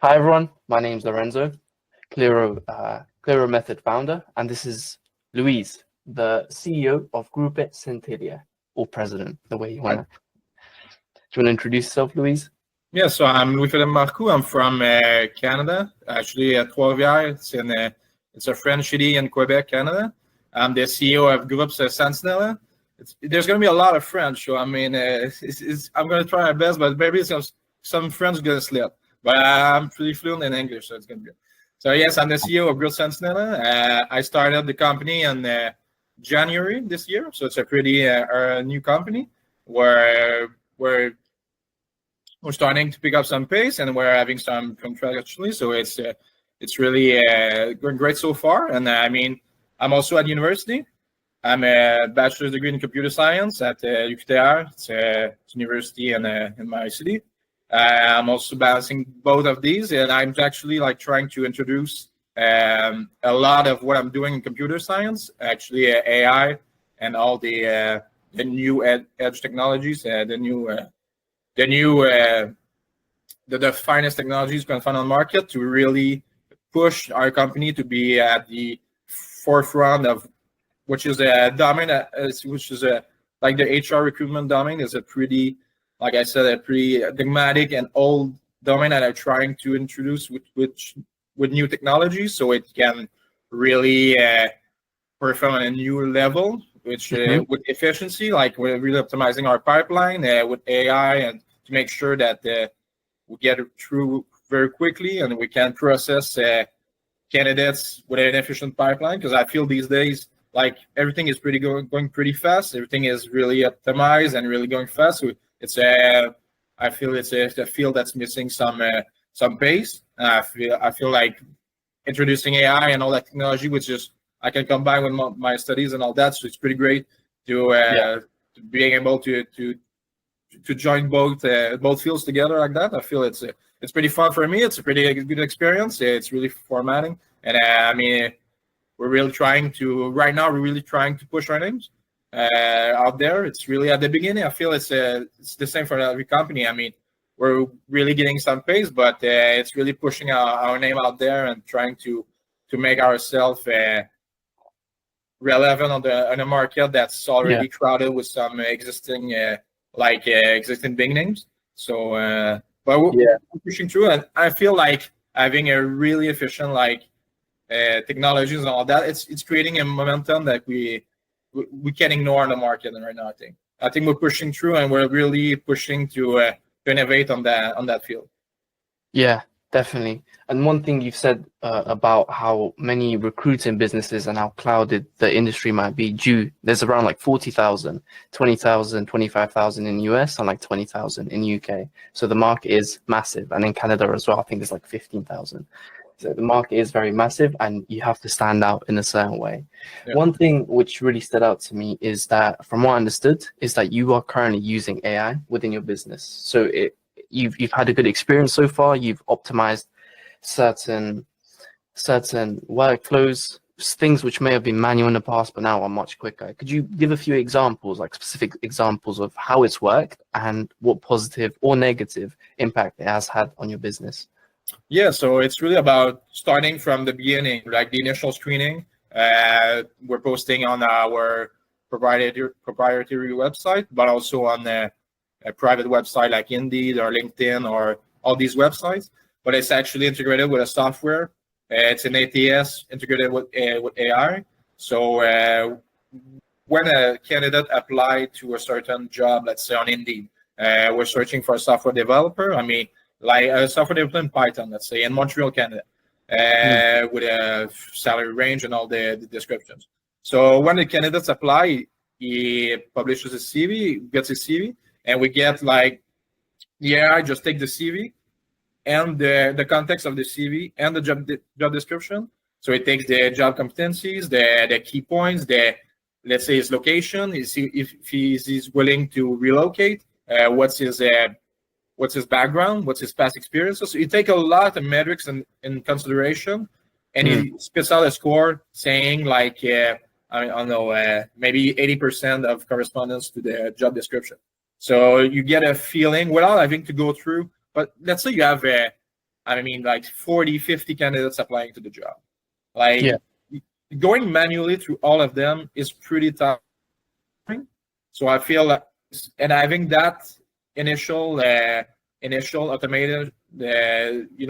Hi everyone, my name's Lorenzo, Clearo Method founder, and this is Luis, the CEO of Group Centilia, or president, the way you wanna. Do you wanna introduce yourself, Luis? Yeah, so I'm Louis-Philip Marcoux. I'm from Canada, actually at Trois-Rivières. It's a French city in Quebec, Canada. I'm the CEO of Group Centilia. There's going to be a lot of French, so I mean, I'm going to try my best, but maybe some French is going to slip. But I'm pretty fluent in English, so it's going to be good. So yes, I'm the CEO of Group Centilia. I started the company in January this year, so it's a pretty new company where we're starting to pick up some pace, and we're having some contract actually. So it's really going great so far. And I mean, I'm also at university. I'm a bachelor's degree in computer science at UQTR. It's a university in my city. I'm also balancing both of these, and I'm actually like trying to introduce a lot of what I'm doing in computer science, actually AI and all the new edge technologies, the finest technologies you can find on the market to really push our company to be at the forefront of which is a domain like the HR recruitment domain is a pretty, like I said, a pretty dogmatic and old domain that I'm trying to introduce with new technology, so it can really perform on a new level, which with efficiency, like we're really optimizing our pipeline with AI and to make sure that we get it through very quickly and we can process candidates with an efficient pipeline. Because I feel these days, like everything is going pretty fast. Everything is really optimized and really going fast. So it's I feel it's a field that's missing some pace. I feel like introducing AI and all that technology, which is I can combine with my studies and all that. So it's pretty great to being able to join both fields together like that. I feel it's pretty fun for me. It's a pretty good experience. It's really formatting, and I mean, we're really trying to push our names out there. It's really at the beginning. I feel it's the same for every company. I mean, we're really getting some pace, but it's really pushing our name out there and trying to make ourselves relevant on the market that's already crowded with some existing big names. So, but we're pushing through, and I feel like having a really efficient technologies and all that, it's creating a momentum that we can't ignore in the market right now. I think we're pushing through, and we're really pushing to innovate on that field. Yeah, definitely. And one thing you've said about how many recruiting businesses and how clouded the industry might be there's around like 40,000, 20,000, 25,000 in the US and like 20,000 in the UK. So the market is massive. And in Canada as well, I think there's like 15,000. So the market is very massive and you have to stand out in a certain way. Yeah. One thing which really stood out to me is that, from what I understood, is that you are currently using AI within your business. So you've had a good experience so far. You've optimized certain workflows, things which may have been manual in the past, but now are much quicker. Could you give a few examples, like specific examples of how it's worked and what positive or negative impact it has had on your business? Yeah, so it's really about starting from the beginning, like the initial screening. We're posting on our proprietary website, but also on a private website like Indeed or LinkedIn or all these websites. But it's actually integrated with a software. It's an ATS integrated with AI. So when a candidate applies to a certain job, let's say on Indeed, we're searching for a software developer. I mean, like a software developer in Python, let's say in Montreal, Canada, with a salary range and all the descriptions. So when the candidates apply, he publishes a CV, gets a CV, and we get like the AI just take the CV and the context of the CV and the job description. So it takes the job competencies, the key points, let's say his location, if he's willing to relocate, what's his background, what's his past experiences. So you take a lot of metrics in consideration, and he spits out a score saying like, I don't know, maybe 80% of correspondence to the job description. So you get a feeling without having to go through. But let's say you have I mean, like 40, 50 candidates applying to the job. Like Yeah. going manually through all of them is pretty tough. So I feel like, and having that initial automated,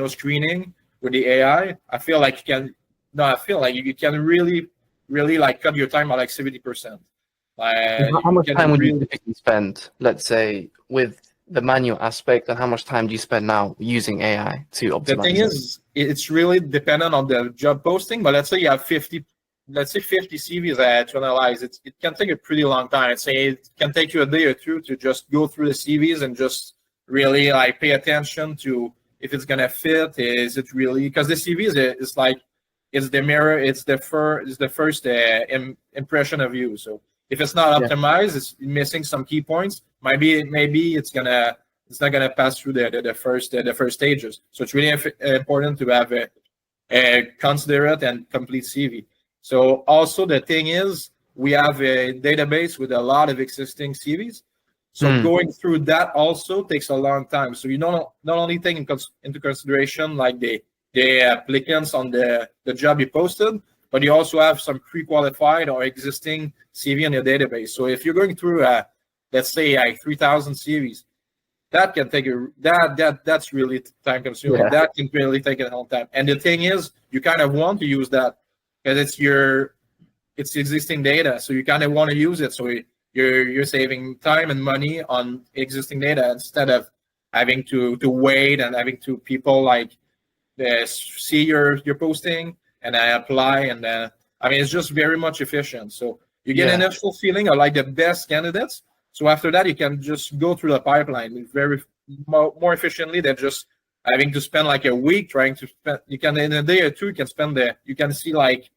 screening with the AI, I feel like you can, no, I feel like you can really like cut your time by like 70%. And how You much time can would you really, typically spend, let's say, with the manual aspect, and how much time do you spend now using AI to the thing optimize it? is, it's really dependent on the job posting, but let's say you have 50, let's say 50 CVs to analyze. It can take a pretty long time. I'd say it can take you a day or two to just go through the CVs and just really like pay attention to if it's gonna fit. Is it really, because the CV is like, it's the mirror, it's the first impression of you. So if it's not Yeah. optimized, it's missing some key points. Maybe it's not gonna pass through the first stages. So it's really important to have a considerate and complete CV. So also the thing is, we have a database with a lot of existing CVs. So Mm. going through that also takes a long time. So you not only take into consideration like the applicants on the job you posted, but you also have some pre-qualified or existing CV in your database. So if you're going through let's say like 3,000 CVs, that can take that's really time consuming. Yeah. That can really take a long time. And the thing is, you kind of want to use that because it's existing data, so you kind of want to use it. So you're saving time and money on existing data instead of having to wait and having to people like see your posting and I apply, and I mean it's just very much efficient. So you get an Yeah. initial feeling of like the best candidates. So after that, you can just go through the pipeline very more efficiently than just having to spend like a week trying to spend. You can in a day or two you can spend you can see like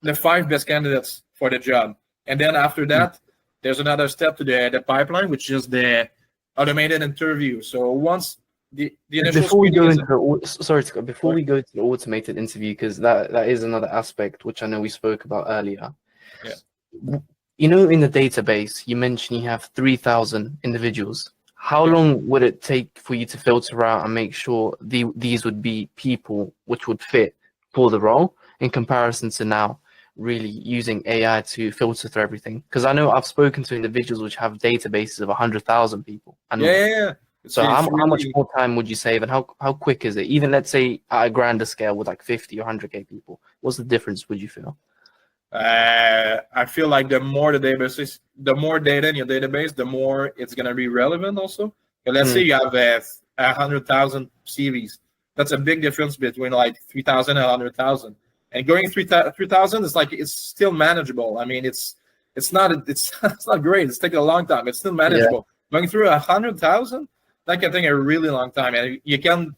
the 5 best candidates for the job, and then after Mm. that, there's another step to the pipeline, which is the automated interview. So once the initial Before we screening go is into sorry, Scott, before we go to the automated interview, because that is another aspect which I know we spoke about earlier. yeah. You know, in the database, you mentioned you have 3,000 individuals. How Yeah. long would it take for you to filter out and make sure these would be people which would fit for the role in comparison to now really using AI to filter through everything? Because I know I've spoken to individuals which have databases of 100,000 people and Yeah, more. yeah, yeah. So It's how much really more time would you save, and how quick is it? Even let's say at a grander scale with like 50 or 100K people, what's the difference, would you feel? I feel like the more data in your database, the more it's gonna be relevant. Also, but let's say Mm, you have 100,000 CVs. That's a big difference between like 3,000 and 100,000. And going 3,000 is like it's still manageable. I mean, it's not it's not great. It's taking a long time. It's still yeah, manageable. Going through 100,000, that can take a really long time. And you can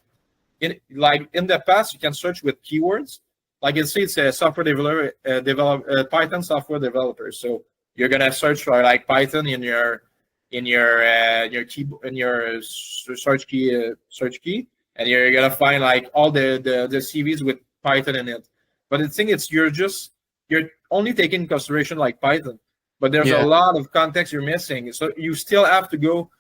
in the past, you can search with keywords. Like you see, it's a software developer, Python software developer. So you're gonna search for like Python in your key in your search key, and you're gonna find like all the CVs with Python in it. But the thing is, you're only taking into consideration like Python, but there's a yeah, lot of context you're missing. So you still have to go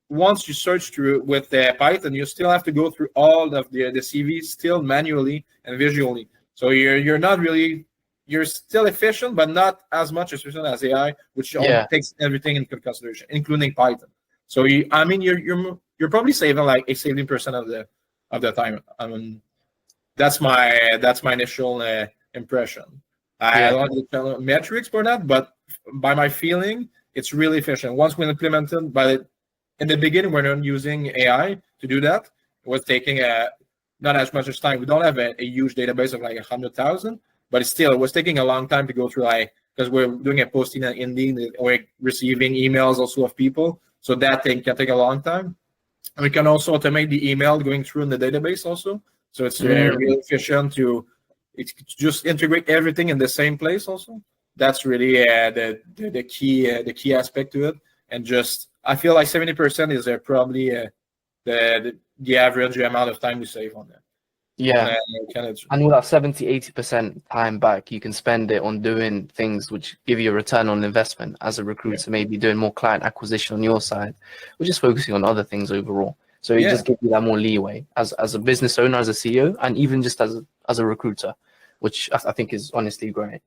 once you search through with Python, you still have to go through all of the CVs still manually and visually. So you're not really you're still efficient, but not as much efficient as AI, which yeah, takes everything into consideration, including Python. So I mean, you're probably saving like a 70% of the time. I mean, that's my initial impression. I yeah, don't want to tell metrics for that, but by my feeling, it's really efficient. Once we implemented, but in the beginning, we're not using AI to do that. It was taking not as much as time. We don't have a huge database of like 100,000, but it was taking a long time to go through like because we're doing a posting on Indeed, we're receiving emails also of people, so that thing can take a long time. And we can also automate the email going through in the database also, so it's mm, really efficient to just integrate everything in the same place also. That's really the key aspect to it, and just I feel like 70% is probably the average amount of time we save on that. On yeah. a kind of And with that 70-80% time back, you can spend it on doing things which give you a return on investment as a yeah, recruiter, maybe doing more client acquisition on your side, or just focusing on other things overall. So it just gives you that more leeway as a business owner, as a CEO, and even just as a recruiter, which I think is honestly great.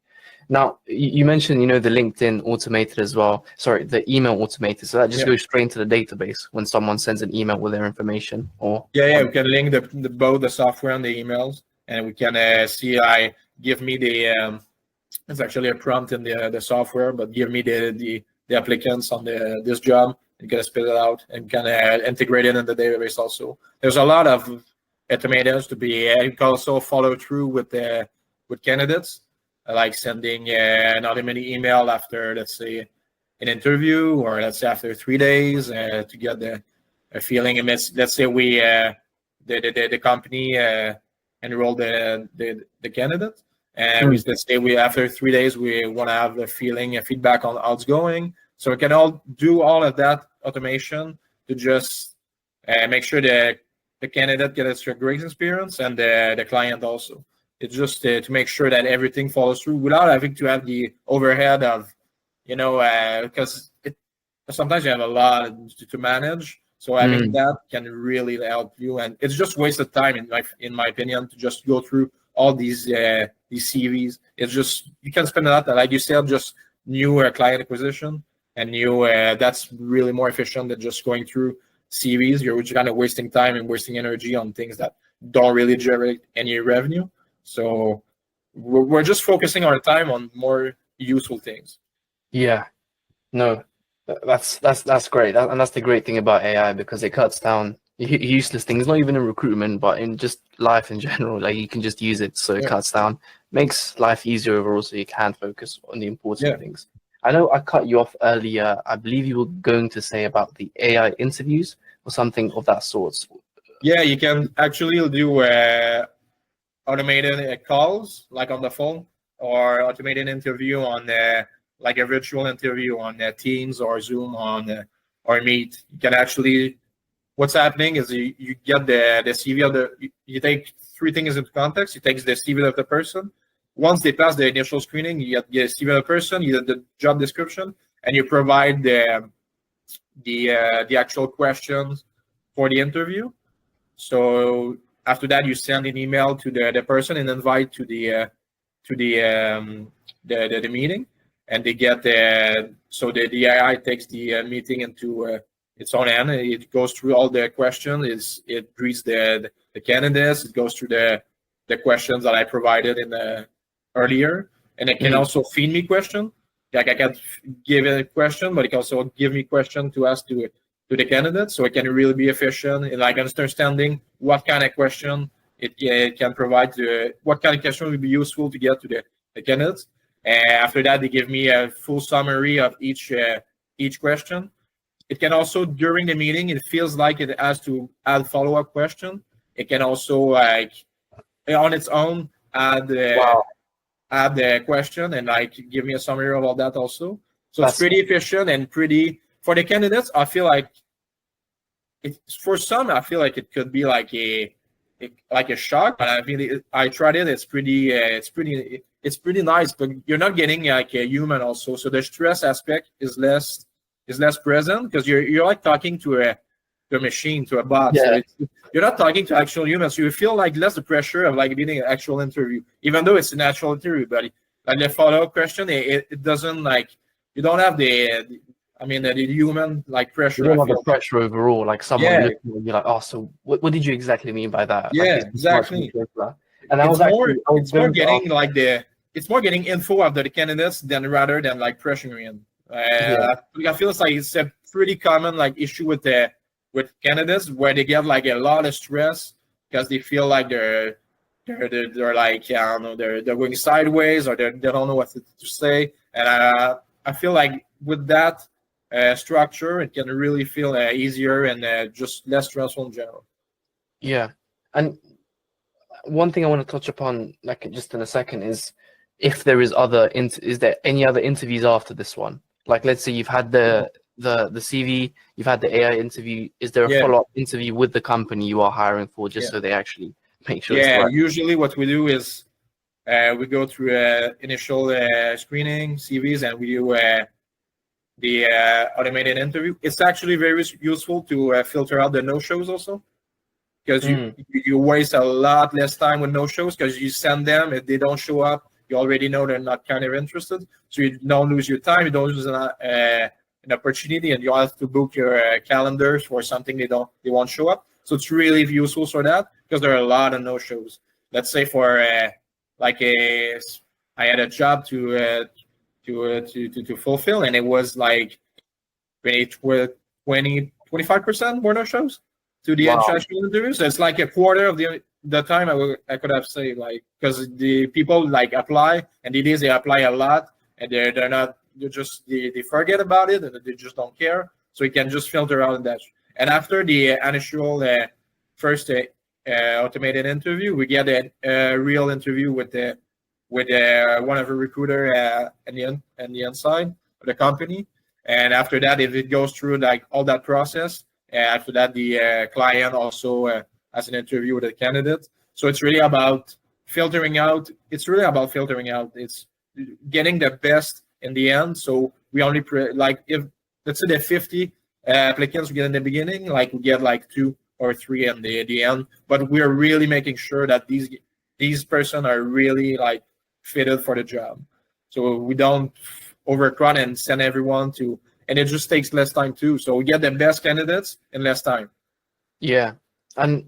Now, you mentioned, the LinkedIn automated as well. Sorry, the email automated. So that just goes straight into the database when someone sends an email with their information, or we can link both the software and the emails, and we can see. Give me the it's actually a prompt in the software, but give me the applicants on this job. You can spit it out and kind of integrate it in the database. Also, there's a lot of automators to be. You can also follow through with candidates, like sending an automated email after, let's say, an interview, or let's say after 3 days to get a feeling. And let's say we the company enroll the candidate, and let's say we after 3 days we want to have a feeling, a feedback on how it's going. So we can all do all of that automation to just make sure the candidate gets a great experience, and the client also. It's just to make sure that everything follows through without having to have the overhead of, because sometimes you have a lot to manage. So having that can really help you, and it's just wasted time in my opinion to just go through all these CVs. It's just, you can spend a lot, like you said, just new client acquisition, and that's really more efficient than just going through CVs. You're just kind of wasting time and wasting energy on things that don't really generate any revenue. So we're just focusing our time on more useful things. Yeah, no, that's great. And that's the great thing about AI, because it cuts down useless things, not even in recruitment, but in just life in general. Like, you can just use it, so it cuts down, makes life easier overall, so you can focus on the important things. I know I cut you off earlier. I believe you were going to say about the AI interviews or something of that sort. Yeah, you can actually do automated calls, like on the phone, or automated interview on like a virtual interview on Teams or Zoom or Meet. You can actually, what's happening is you get the CV of you take three things into context. You take the CV of the person. Once they pass the initial screening, you get the CV of the person, you get the job description, and you provide the actual questions for the interview. So after that, you send an email to the person and invite to the meeting, and they get so the AI takes the meeting into its own hand. It goes through all the questions. It reads the candidates. It goes through the questions that I provided in earlier, and it can also feed me question. Like, I can give it a question, but it can also give me question to ask to the candidate, so it can really be efficient in like understanding what kind of question it can provide to what kind of question would be useful to get to the candidates. After that, they give me a full summary of each question. It can also, during the meeting, it feels like it has to add follow-up question. It can also, like, on its own add the question and like give me a summary of all that also. So it's pretty efficient and pretty, for the candidates, I feel like for some, I feel like it could be like a shock, but I mean, I tried it. It's pretty nice, but you're not getting like a human also. So the stress aspect is less present, because you're like talking to a machine, to a bot. So you're not talking to actual humans. So you feel like less the pressure of like being an actual interview, even though it's an actual interview. But like the follow-up question, it doesn't, like, you don't have the human like pressure. You don't have the pressure overall, like someone looking at you like, oh, so what did you exactly mean by that? Yeah, like, exactly. And it's more getting info of the candidates rather than like pressuring in. I feel it's a pretty common like issue with candidates, where they get like a lot of stress because they feel like they're like, I don't know, they're going sideways, or they don't know what to say. And I feel like with that structure, it can really feel easier and just less stressful in general. Yeah, and one thing I want to touch upon, like just in a second, is if there is is there any other interviews after this one? Like, let's say you've had the CV, you've had the AI interview. Is there a follow-up interview with the company you are hiring for, just so they actually make sure? Yeah, usually what we do is we go through initial screening CVs, and we do automated interview. It's actually very useful to filter out the no-shows also, because you waste a lot less time with no-shows, because you send them, if they don't show up, you already know they're not kind of interested, so you don't lose your time, you don't lose an opportunity, and you have to book your calendars for something they won't show up. So it's really useful for that, because there are a lot of no-shows. Let's say for I had a job to fulfill, and it was like 25% more no-shows to the international interviews. So it's like a quarter of the time I could have saved, like, because the people like apply, and they apply a lot, and they forget about it, and they just don't care. So you can just filter out that. And after the initial first automated interview, we get a real interview with one of the recruiter in the inside of the company. And after that, if it goes through like all that process, after that the client also has an interview with the candidate. So it's really about filtering out. It's getting the best in the end. So we only like, if let's say the 50 applicants we get in the beginning, like we get like 2 or 3 in the end. But we're really making sure that these person are really like fitted for the job. So we don't overcrowd and send everyone to, and it just takes less time too. So we get the best candidates in less time. Yeah, and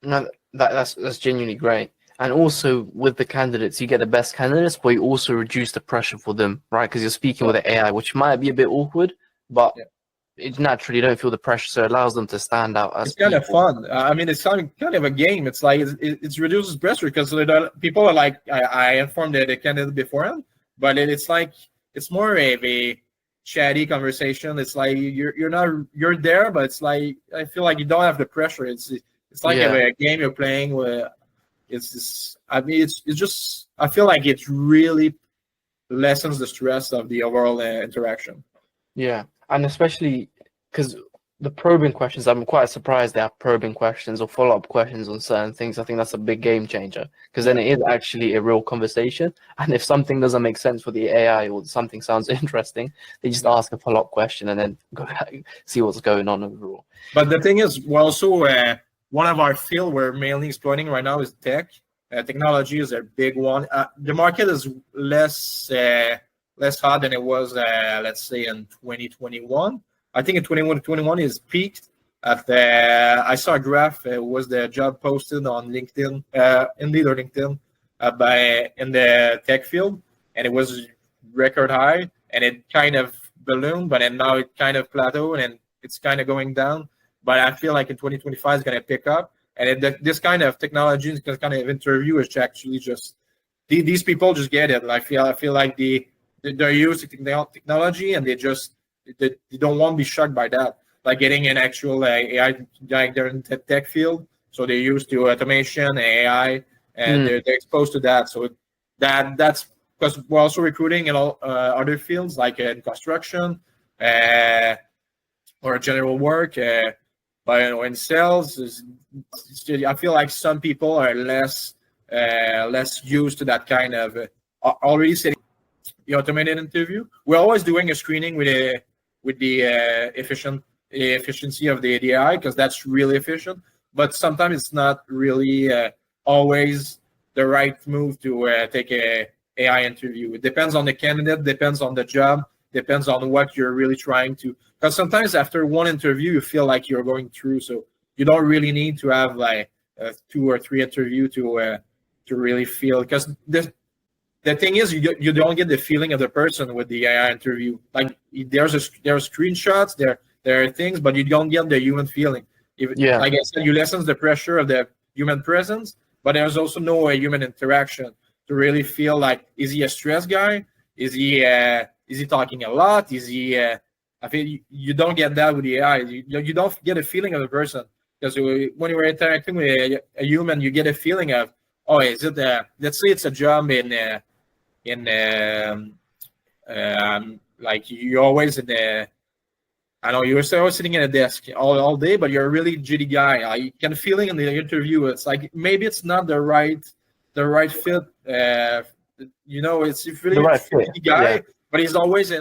no, that's genuinely great. And also with the candidates, you get the best candidates, but you also reduce the pressure for them, right? Because you're speaking with the AI, which might be a bit awkward, but it naturally don't feel the pressure, so it allows them to stand out as it's kind people. of fun. I mean, it's kind of a game. It's like it reduces pressure, because people are like, I informed the candidate beforehand, but it's like it's more of a chatty conversation. It's like you're there, but it's like I feel like you don't have the pressure. It's like a game you're playing with. It's just, I mean, it's just, I feel like it really lessens the stress of the overall interaction. Yeah, and especially because the probing questions, I'm quite surprised they have probing questions or follow-up questions on certain things. I think that's a big game changer, because then it is actually a real conversation. And if something doesn't make sense for the AI or something sounds interesting, they just ask a follow-up question and then go back, see what's going on overall. But the thing is, we're also one of our field we're mainly exploiting right now is tech. Technology is a big one. The market is less hot than it was, let's say, in 2021. I think in 2021 is peaked at I saw a graph. It was the job posted on LinkedIn, Indeed or LinkedIn, in the tech field, and it was record high, and it kind of ballooned, but then now it kind of plateaued and it's kind of going down. But I feel like in 2025 it's going to pick up, and this kind of technology, this kind of interview is actually just these people just get it. I feel like they're used to technology, and they don't want to be shocked by that. Like getting an actual AI, like they're in the tech field, so they're used to automation, AI, and they're exposed to that. So that's because we're also recruiting in all other fields, like in construction or general work. But in sales, I feel like some people are less used to that kind of already sitting the automated interview. We're always doing a screening with the efficiency of the AI, because that's really efficient. But sometimes it's not really always the right move to take a AI interview. It depends on the candidate, depends on the job, depends on what you're really trying to. Because sometimes after one interview, you feel like you're going through, so you don't really need to have like 2 or 3 interview to really feel. Because the thing is, you don't get the feeling of the person with the AI interview. Like there are screenshots, there are things, but you don't get the human feeling. Like I said, you lessen the pressure of the human presence, but there's also no human interaction to really feel like, is he a stressed guy? Is he talking a lot? Is he? I think you don't get that with the AI. You don't get a feeling of the person, because when you're interacting with a human, you get a feeling of, oh, is it? Let's say it's a job like you're always in the. I know you're always sitting at a desk all day, but you're a really jitty guy. You can feeling in the interview. It's like maybe it's not the right fit. It's really the right fit. guy. Yeah. but he's always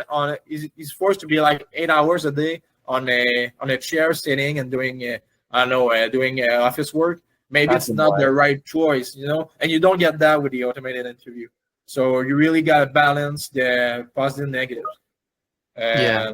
he's forced to be like 8 hours a day on a chair sitting and doing I don't know, doing office work. Maybe That's it's not the why. right choice, and you don't get that with the automated interview. So you really got to balance the positive and negatives. Yeah.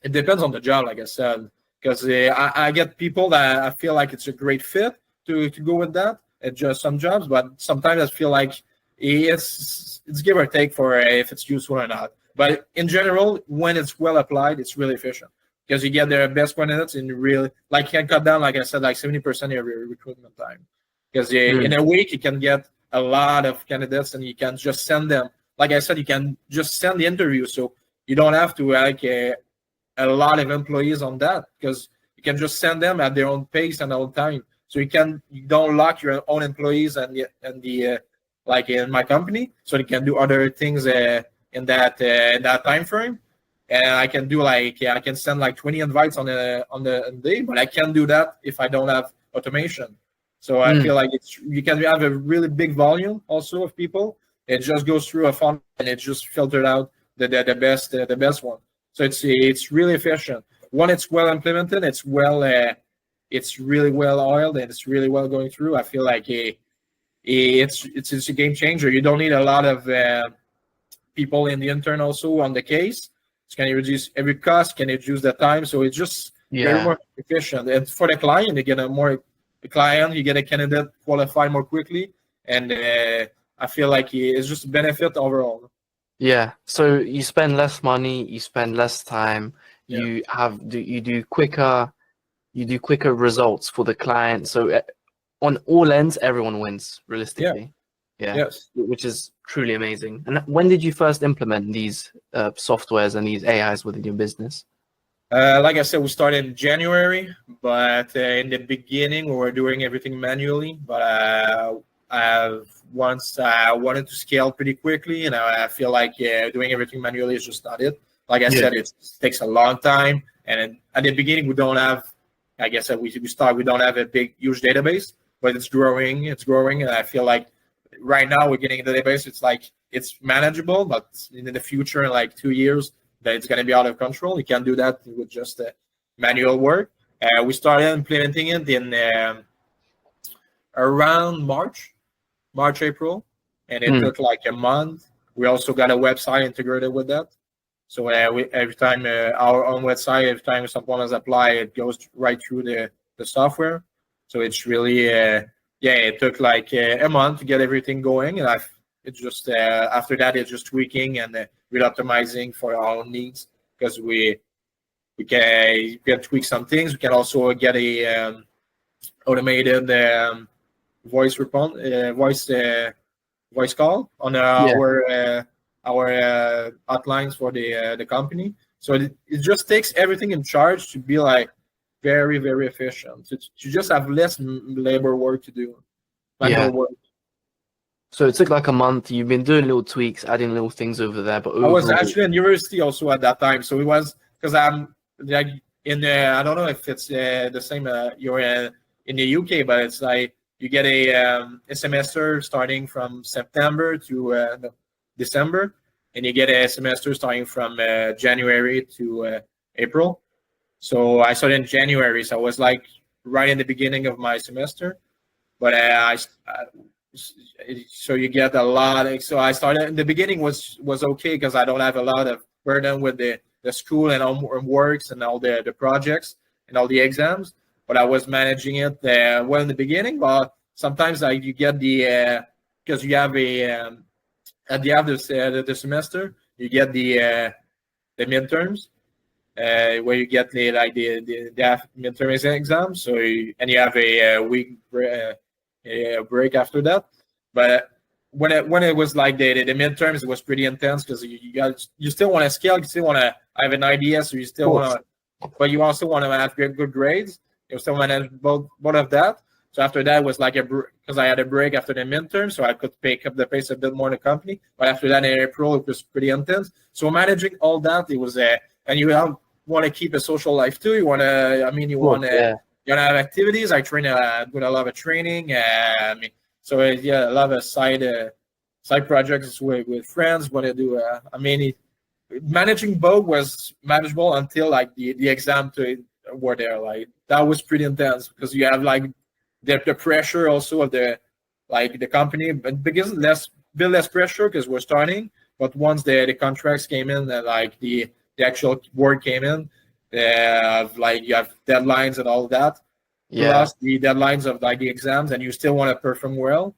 It depends on the job, like I said, because I get people that I feel like it's a great fit to go with that. It's just some jobs, but sometimes I feel like it's give or take for if it's useful or not. But in general, when it's well applied, it's really efficient because you get the best candidates in really like can cut down, like I said, like 70% of your recruitment time. Because in Mm. a week you can get a lot of candidates and you can just send them. Like I said, you can just send the interview, so you don't have to like a lot of employees on that because you can just send them at their own pace and own time. So you don't lock your own employees and the like in my company, so you can do other things in that time frame. And I can do like I can send like 20 invites on the day, but I can't do that if I don't have automation. So I Mm. feel like you can have a really big volume also of people. It just goes through a funnel and it just filtered out the best one. So it's really efficient. When it's well implemented, it's really well oiled and it's really well going through. I feel like it's a game changer. You don't need a lot of people in the intern also on the case. It's going to reduce every cost, can reduce the time. So it's just very Yeah. more efficient. And for the client, you get a candidate qualified more quickly, and I feel like it's just a benefit overall. Yeah. So you spend less money, you spend less time, Yeah. you do quicker results for the client. So on all ends, everyone wins, Yeah. realistically. Yeah, Yes. which is truly amazing. And when did you first implement these softwares and these AIs within your business? Like I said, we started in January, but in the beginning we were doing everything manually. But once I wanted to scale pretty quickly, and I feel like doing everything manually is just not it. Like I Yeah. said, it takes a long time, and at the beginning we don't have. Like I said, we don't have a big huge database, but it's growing. It's growing, and I feel like right now we're getting a database. It's like it's manageable, but in the future, in like 2 years that it's going to be out of control. You can't do that with just manual work. We started implementing it in around April, and it Mm. took like a month. We also got a website integrated with that. So every time our own website, every time someone has applied, it goes right through the software. So it's really, yeah, it took like a month to get everything going. And it's just, after that, it's just tweaking and re-optimizing for our own needs because we can tweak some things. We can also get a automated voice call on Yeah. our hotlines for the company. So it just takes everything in charge to be like very very efficient. To just have less labor work to do, manual Yeah. work. So it took like a month. You've been doing little tweaks, adding little things over there, but I was overall, actually in university also at that time, so it was because I'm like in I don't know if it's the same you're in the UK, but it's like you get a semester starting from September to no, December, and you get a semester starting from January to April. So I started in January, so I was like right in the beginning of my semester, but so you get a lot. So I started in the beginning was okay because I don't have a lot of burden with the school and all works and all the projects and all the exams. But I was managing it well in the beginning. But sometimes you get the because you have a at the end of the semester you get the midterms where you get the midterm exam. So and you have a week a break after that. But when it was like the midterms, it was pretty intense because you still want to scale, you still want to have an idea, so you of still course. want to, but you also want to have good grades. You still want to have both of that. So after that was like because I had a break after the midterm, so I could pick up the pace a bit more in the company. But after that in April, it was pretty intense. So managing all that, it was and you want to keep a social life too. You want to, I mean, Of course, yeah. you want to have activities. I train doing a lot of training. I mean, so yeah, a lot of side projects with friends. Want to do? I mean, managing both was manageable until like the exam were there. Like that was pretty intense because you have like the pressure also of the company, but because bit less pressure because we're starting. But once the contracts came in and like the actual work came in, like you have deadlines and all that, Yeah. plus the deadlines of like the exams, and you still want to perform well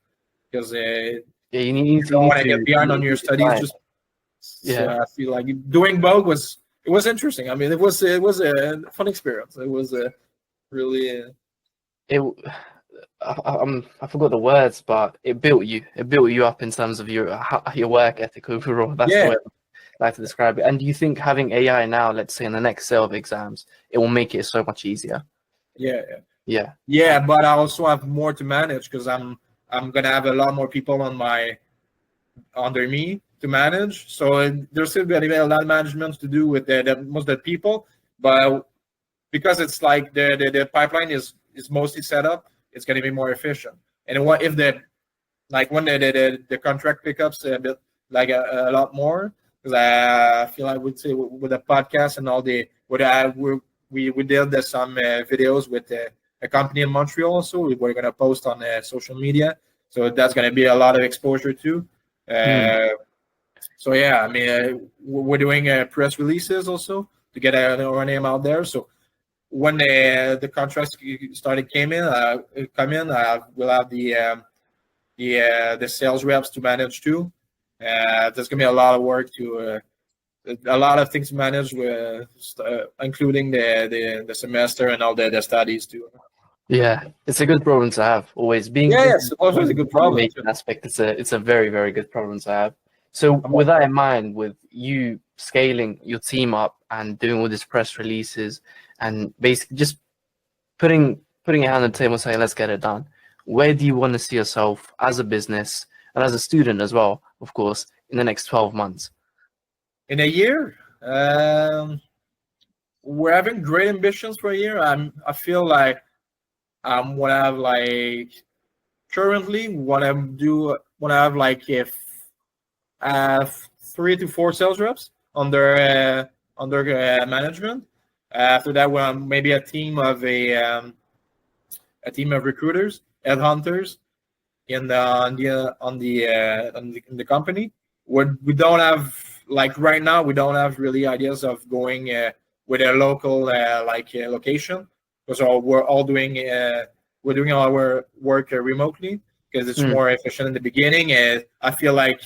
because Yeah, you don't need want to get behind on you your need to studies. grind. Just so Yeah. I feel like doing both was interesting. I mean, it was a fun experience. It was a really It I forgot the words, but it built you. It built you up in terms of your work ethic overall. That's the yeah way I like to describe it. And do you think having AI now, let's say in the next set of exams, it will make it so much easier? yeah Yeah. yeah. But I also have more to manage because I'm gonna have a lot more people under me to manage. So there's still gonna be a lot of management to do with the most of the people, but because it's like the pipeline is mostly set up, it's going to be more efficient. And what if like when the contract pickups a bit like a lot more, because I feel I would say with the podcast and all the what we did some videos with a company in Montreal, so we're going to post on social media, so that's going to be a lot of exposure too. Hmm. uh, so yeah, I mean, we're doing press releases also to get our name out there. So when the contracts come in, we'll have the sales reps to manage too. There's gonna be a lot of work a lot of things to manage with, including the semester and all the studies too. Yeah, it's a good problem to have. Always being Yeah, busy yes, also it's a in the good problem too. decision-making aspect, it's a very, very good problem to have. So I'm with that in mind, with you scaling your team up and doing all these press releases and basically just putting your hand on the table and saying, let's get it done. Where do you want to see yourself as a business and as a student as well, of course, in the next 12 months? In a year, we're having great ambitions for a year. I feel like what I have like currently what I have like if 3 to 4 sales reps under management. After that, we're maybe a team of recruiters, headhunters in the in the company. We don't have like right now. We don't have really ideas of going with a local location because we're doing our work remotely because it's Mm, more efficient in the beginning. And I feel like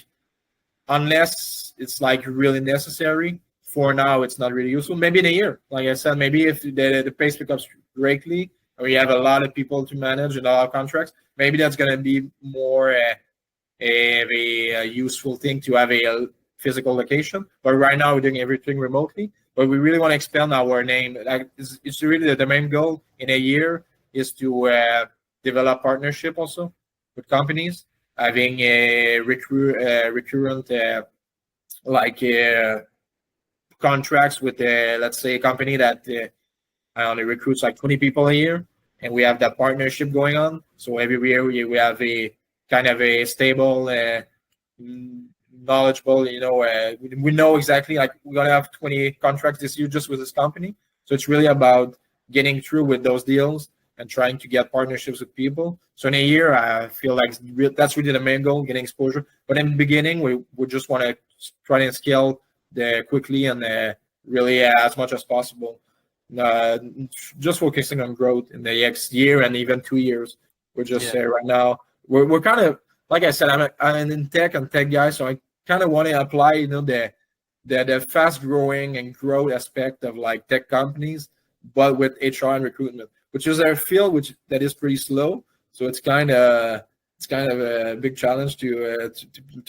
unless it's like really necessary. For now, it's not really useful. Maybe in a year, like I said, maybe if the pace picks up greatly, or you have a lot of people to manage and a lot of contracts, maybe that's going to be more a useful thing to have a physical location. But right now, we're doing everything remotely. But we really want to expand our name. Like it's really the main goal in a year is to develop partnership also with companies, having a recurrent like contracts with let's say a company that only recruits like 20 people a year, and we have that partnership going on. So every year we have a kind of a stable, knowledgeable. We know exactly like we're gonna have 20 contracts this year just with this company. So it's really about getting through with those deals and trying to get partnerships with people. So in a year, I feel like that's really the main goal, getting exposure. But in the beginning, we just want to try and scale quickly and really as much as possible. Uh, just focusing on growth in the next year and even 2 years. We're just yeah, right now. We're kind of like I said. I'm in tech and tech guy, so I kind of want to apply the fast growing and growth aspect of like tech companies, but with HR and recruitment, which is a field that is pretty slow. So it's kind of a big challenge to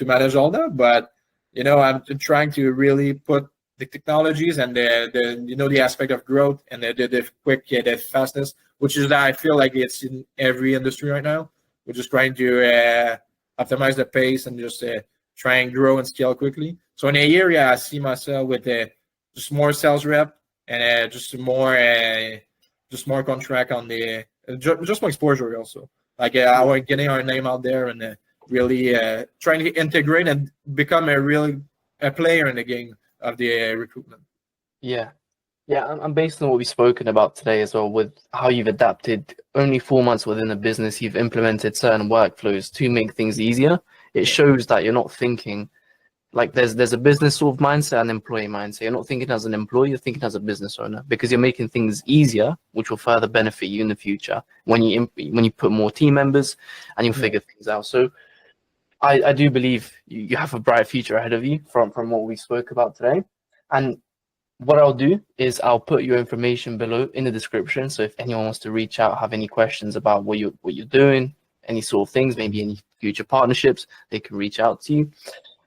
manage all that. But I'm trying to really put the technologies and the aspect of growth and the quick the fastness, which is that I feel like it's in every industry right now. We're just trying to optimize the pace and just try and grow and scale quickly. So in a year, yeah, I see myself with just more sales rep and just more contract on the just more exposure also. Like our getting our name out there and really trying to integrate and become a player in the game of the recruitment. Yeah. Yeah, and based on what we've spoken about today as well, with how you've adapted only 4 months within the business, you've implemented certain workflows to make things easier. It shows that you're not thinking like there's a business sort of mindset and employee mindset. You're not thinking as an employee, you're thinking as a business owner because you're making things easier, which will further benefit you in the future when you put more team members and you figure things out. So I do believe you have a bright future ahead of you from what we spoke about today. And what I'll do is I'll put your information below in the description. So if anyone wants to reach out, have any questions about what you're doing, any sort of things, maybe any future partnerships, they can reach out to you.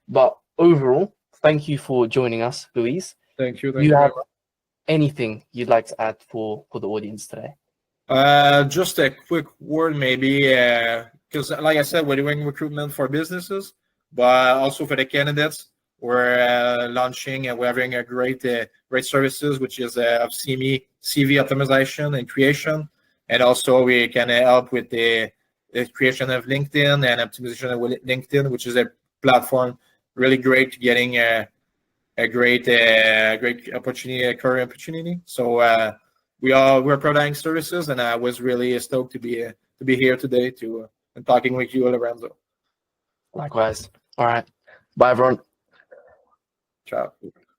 But overall, thank you for joining us, Louise. Thank you. Do you have anything you'd like to add for the audience today? Just a quick word, maybe, because like I said, we're doing recruitment for businesses, but also for the candidates. We're launching and we're having a great services, which is CV optimization and creation, and also we can help with the creation of LinkedIn and optimization of LinkedIn, which is a platform really great, getting a great opportunity, a career opportunity. So we're providing services, and I was really stoked to be here today and talking with you, Lorenzo. Likewise. All right. Bye, everyone. Ciao.